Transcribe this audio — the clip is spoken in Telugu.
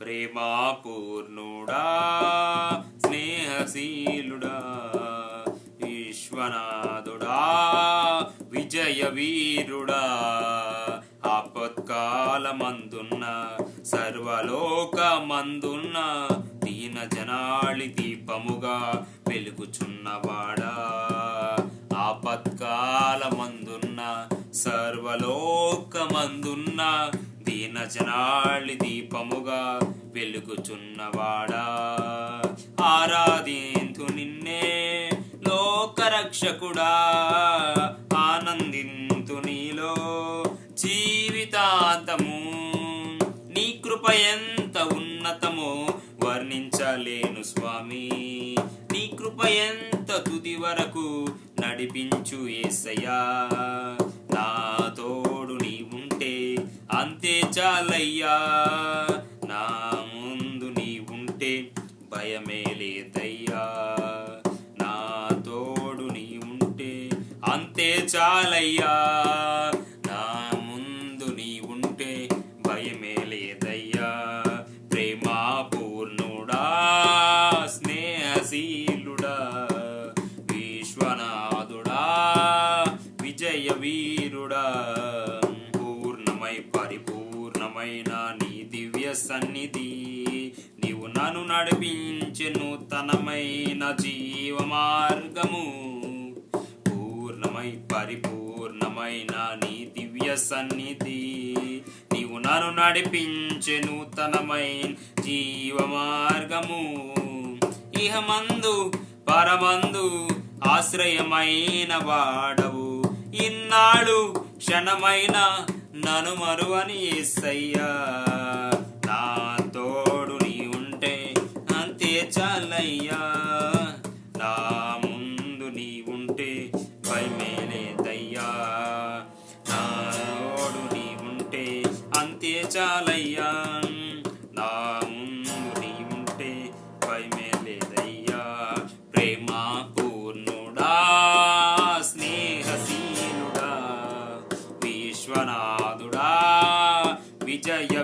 ప్రేమా పూర్ణుడా స్నేహశీలుడా విశ్వనాథుడా విజయ వీరుడా ఆపత్కాలమందున్న సర్వలోకమందున్న దీన జనాళి దీపముగా వెలుగుచున్నవాడా ఆపత్కాలమందున్న సర్వలోకమందున్న దీన జనాళి దీపముగా వెలుగుచున్నవాడా ఆరాధింతు నిన్నే లోకరక్షకుడా ఆనందింతు నీలో జీవితాంతము నీ కృప ఎంత ఉన్నతమో వర్ణించలేను స్వామి నీ కృప ఎంత తుది వరకు నడిపించు యేసయ్యా నా తోడు నీ ఉంటే అంతే చాలయ్యా నా ముందు నీ ఉంటే భయమే లేదయ్యా నా తోడు నీ ఉంటే అంతే చాలయ్యా నా ముందు నీ ఉంటే భయమే లేదయ్యా ప్రేమా పూర్ణుడా స్నేహశీలుడా విశ్వనాథుడా విజయ వీరుడా పూర్ణమై పరిపూర్ణమైన నీ దివ్య సన్నిధి నీవు నన్ను నడిపించే నూతనమైన జీవ మార్గము పూర్ణమై పరిపూర్ణమైన నీ దివ్య సన్నిధి నీవు నన్ను నడిపించే నూతనమైన జీవ మార్గము ఇహమందు పరమందు ఆశ్రయమైన వాడవు ఇన్నాడు క్షణమైన నన్ను మరువని యేసయ్యా నా తోడు నీ ఉంటే అంతే చాలయ్యా నా ముందు నీ ఉంటే భయమే లేదయ్యా నా తోడు నీ ఉంటే అంతే చాలయ్యా నా ముందు నీ ఉంటే భయమే లేదయ్యా ప్రేమా పూర్ణుడా స్నేహశీలుడా విశ్వనాథుడా విజయ